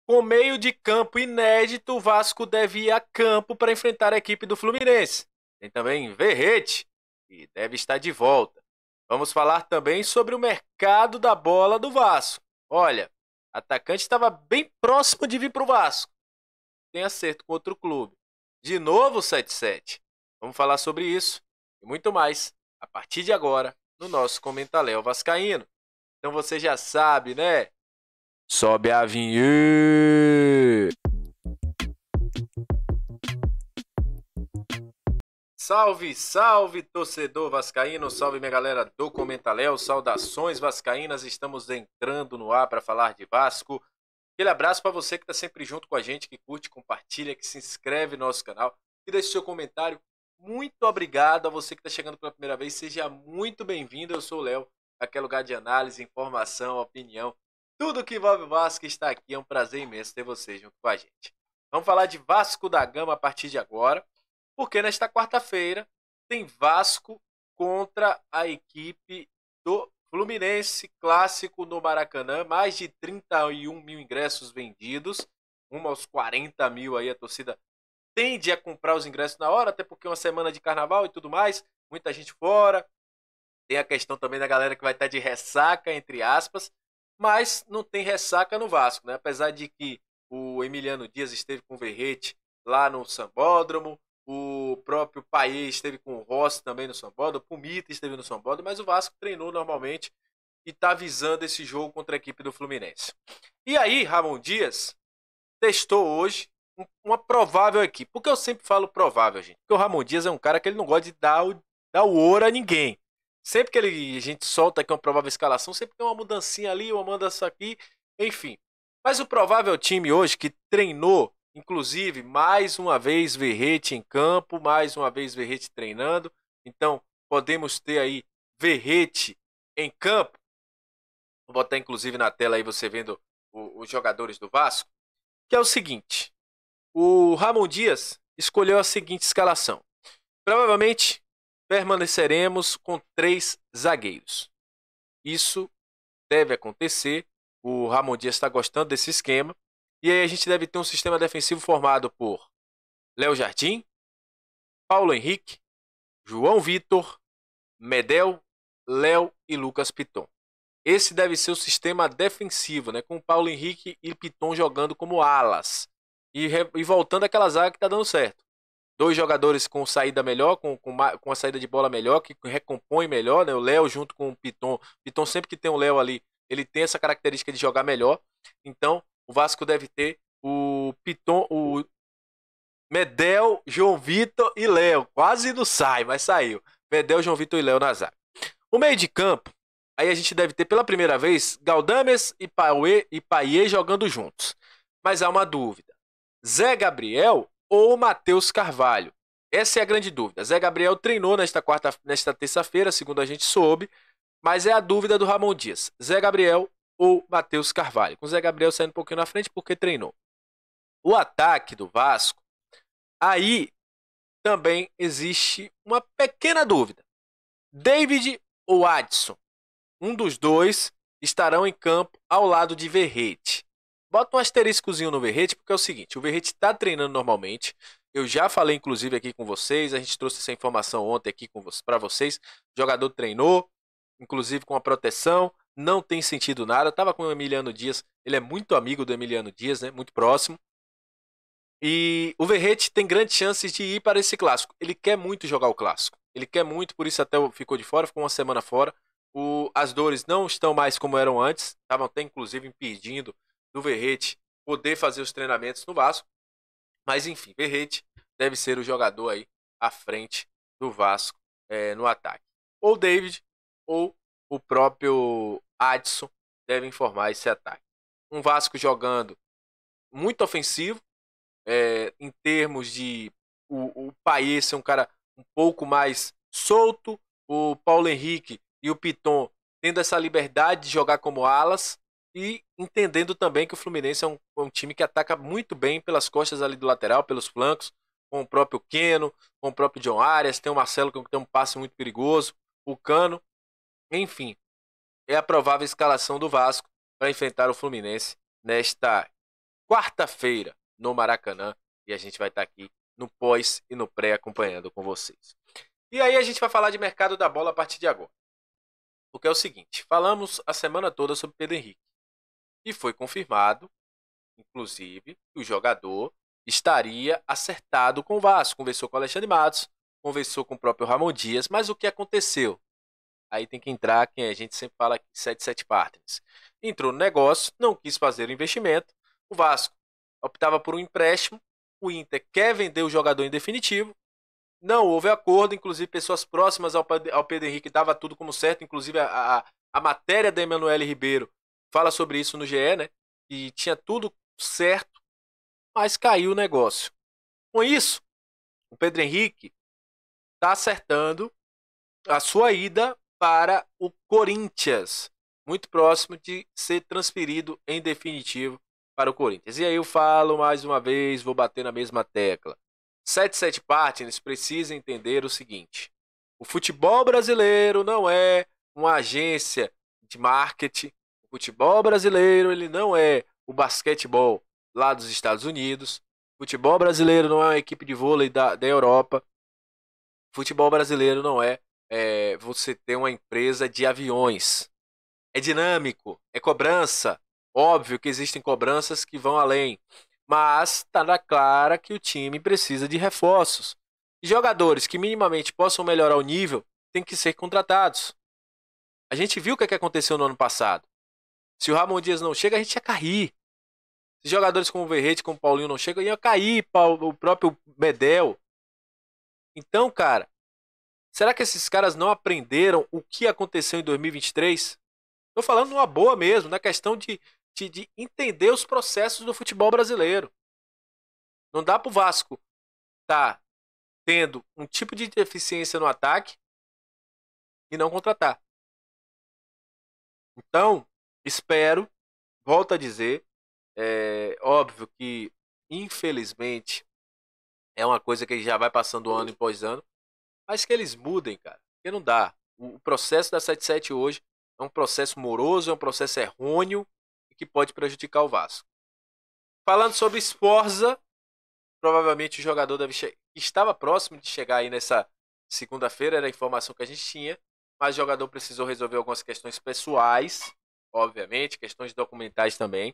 Com meio de campo inédito, o Vasco deve ir a campo para enfrentar a equipe do Fluminense. Tem também Verrete, que deve estar de volta. Vamos falar também sobre o mercado da bola do Vasco. Olha, o atacante estava bem próximo de vir para o Vasco. Tem acerto com outro clube. De novo 7-7. Vamos falar sobre isso e muito mais a partir de agora no nosso Comentaléu Vascaíno. Então você já sabe, né? Sobe a vinheta. Salve, salve, torcedor vascaíno, salve minha galera do Comentaléu, saudações vascaínas, estamos entrando no ar para falar de Vasco. Aquele abraço para você que está sempre junto com a gente, que curte, compartilha, que se inscreve no nosso canal e deixa seu comentário. Muito obrigado a você que está chegando pela primeira vez, seja muito bem-vindo, eu sou o Léo, aquele lugar de análise, informação, opinião, tudo que envolve o Vasco está aqui, é um prazer imenso ter você junto com a gente. Vamos falar de Vasco da Gama a partir de agora, porque nesta quarta-feira tem Vasco contra a equipe do Fluminense, clássico no Maracanã, mais de 31 mil ingressos vendidos, rumo aos 40 mil aí, a torcida tende a comprar os ingressos na hora, até porque é uma semana de carnaval e tudo mais, muita gente fora, tem a questão também da galera que vai estar de ressaca, entre aspas, mas não tem ressaca no Vasco, né? Apesar de que o Emiliano Dias esteve com o Verrete lá no Sambódromo, o próprio Payet esteve com o Rossi também no Sambódromo, o Pumita esteve no Sambódromo, mas o Vasco treinou normalmente e está visando esse jogo contra a equipe do Fluminense. E aí, Ramon Dias testou hoje uma provável equipe. Por que eu sempre falo provável, gente? Porque o Ramon Dias é um cara que ele não gosta de dar o ouro a ninguém. Sempre que a gente solta aqui uma provável escalação, sempre tem uma mudancinha ali, uma mudança aqui, enfim. Mas o provável time hoje que treinou, inclusive, mais uma vez Verrete em campo, mais uma vez Verrete treinando. Então, podemos ter aí Verrete em campo. Vou botar inclusive na tela aí você vendo os jogadores do Vasco. Que é o seguinte, o Ramon Dias escolheu a seguinte escalação. Provavelmente permaneceremos com 3 zagueiros. Isso deve acontecer. O Ramon Dias está gostando desse esquema. E aí a gente deve ter um sistema defensivo formado por Léo Jardim, Paulo Henrique, João Vitor, Medel, Léo e Lucas Piton. Esse deve ser o sistema defensivo, né? Com o Paulo Henrique e Piton jogando como alas. E voltando àquela zaga que está dando certo. 2 jogadores com saída melhor, com a saída de bola melhor, que recompõe melhor, né? O Léo junto com o Piton. O Piton, sempre que tem o Léo ali, ele tem essa característica de jogar melhor. Então, o Vasco deve ter o Piton, o Medel, João Vitor e Léo. Quase não sai, mas saiu. Medel, João Vitor e Léo na zaga. O meio de campo, aí a gente deve ter pela primeira vez Galdames e Payet jogando juntos. Mas há uma dúvida. Zé Gabriel ou Matheus Carvalho? Essa é a grande dúvida. Zé Gabriel treinou nesta terça-feira, segundo a gente soube, mas é a dúvida do Ramon Dias. Zé Gabriel ou Matheus Carvalho? Com o Zé Gabriel saindo um pouquinho na frente porque treinou. O ataque do Vasco, aí também existe uma pequena dúvida. David ou Adson? Um dos dois estarão em campo ao lado de Verrete. Bota um asteriscozinho no Verrete, porque é o seguinte, o Verrete está treinando normalmente, eu já falei inclusive aqui com vocês, a gente trouxe essa informação ontem aqui para vocês, o jogador treinou, inclusive com a proteção, não tem sentido nada, estava com o Emiliano Dias, ele é muito amigo do Emiliano Dias, né, muito próximo, e o Verrete tem grandes chances de ir para esse clássico, ele quer muito jogar o clássico, ele quer muito, por isso até ficou de fora, ficou uma semana fora, as dores não estão mais como eram antes, estavam até inclusive impedindo do Verrete poder fazer os treinamentos no Vasco. Mas enfim, Verrete deve ser o jogador aí à frente do Vasco no ataque. Ou David ou o próprio Adson devem formar esse ataque. Um Vasco jogando muito ofensivo, em termos de o Payet ser um cara um pouco mais solto, o Paulo Henrique e o Piton tendo essa liberdade de jogar como alas, e entendendo também que o Fluminense é um time que ataca muito bem pelas costas ali do lateral, pelos flancos, com o próprio Keno, com o próprio John Arias, tem o Marcelo que tem um passe muito perigoso, o Cano, enfim, é a provável escalação do Vasco para enfrentar o Fluminense nesta quarta-feira no Maracanã e a gente vai estar aqui no pós e no pré acompanhando com vocês. E aí a gente vai falar de mercado da bola a partir de agora. Porque é o seguinte, falamos a semana toda sobre Pedro Henrique e foi confirmado, inclusive, que o jogador estaria acertado com o Vasco. Conversou com o Alexandre Matos, conversou com o próprio Ramon Dias, mas o que aconteceu? Aí tem que entrar quem a gente sempre fala aqui, 77 Partners. Entrou no negócio, não quis fazer o investimento, o Vasco optava por um empréstimo, o Inter quer vender o jogador em definitivo, não houve acordo, inclusive pessoas próximas ao Pedro Henrique dava tudo como certo, inclusive a matéria da Emanuele Ribeiro fala sobre isso no GE, né? E tinha tudo certo, mas caiu o negócio. Com isso, o Pedro Henrique está acertando a sua ida para o Corinthians, muito próximo de ser transferido em definitivo para o Corinthians. E aí eu falo mais uma vez, vou bater na mesma tecla. 77 Partners precisa entender o seguinte: o futebol brasileiro não é uma agência de marketing. O futebol brasileiro ele não é o basquetebol lá dos Estados Unidos. O futebol brasileiro não é uma equipe de vôlei da Europa. O futebol brasileiro não é, você ter uma empresa de aviões. É dinâmico, é cobrança. Óbvio que existem cobranças que vão além. Mas está na clara que o time precisa de reforços. E jogadores que minimamente possam melhorar o nível têm que ser contratados. A gente viu o que aconteceu no ano passado. Se o Ramon Dias não chega, a gente ia cair. Se jogadores como o Verrete, como o Paulinho não chegam, ia cair. O próprio Medel. Então, cara, será que esses caras não aprenderam o que aconteceu em 2023? Tô falando numa boa mesmo, na questão de entender os processos do futebol brasileiro. Não dá pro Vasco tá tendo um tipo de deficiência no ataque e não contratar. Então, espero, volto a dizer, óbvio que, infelizmente, é uma coisa que já vai passando ano após ano, mas que eles mudem, cara, porque não dá. O processo da 77 hoje é um processo moroso, é um processo errôneo e que pode prejudicar o Vasco. Falando sobre Sforza, provavelmente o jogador estava próximo de chegar aí nessa segunda-feira, era a informação que a gente tinha, mas o jogador precisou resolver algumas questões pessoais, obviamente, questões documentais também,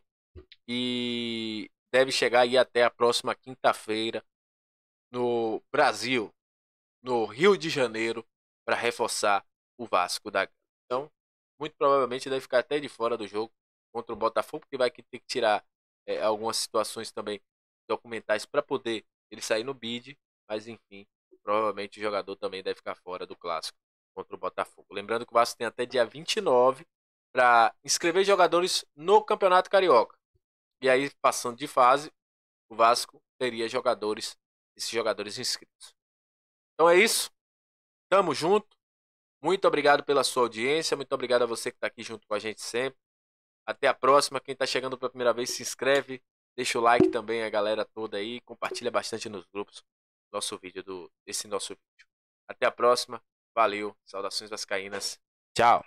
e deve chegar aí até a próxima quinta-feira no Brasil, no Rio de Janeiro, para reforçar o Vasco da Gama. Então, muito provavelmente deve ficar até de fora do jogo contra o Botafogo, porque vai ter que tirar algumas situações também documentais para poder ele sair no bid, mas enfim, provavelmente o jogador também deve ficar fora do clássico contra o Botafogo. Lembrando que o Vasco tem até dia 29 para inscrever jogadores no Campeonato Carioca. E aí, passando de fase, o Vasco teria esses jogadores inscritos. Então é isso. Tamo junto. Muito obrigado pela sua audiência. Muito obrigado a você que está aqui junto com a gente sempre. Até a próxima. Quem está chegando pela primeira vez, se inscreve. Deixa o like também, a galera toda aí. Compartilha bastante nos grupos esse nosso vídeo. Até a próxima. Valeu. Saudações vascaínas. Tchau.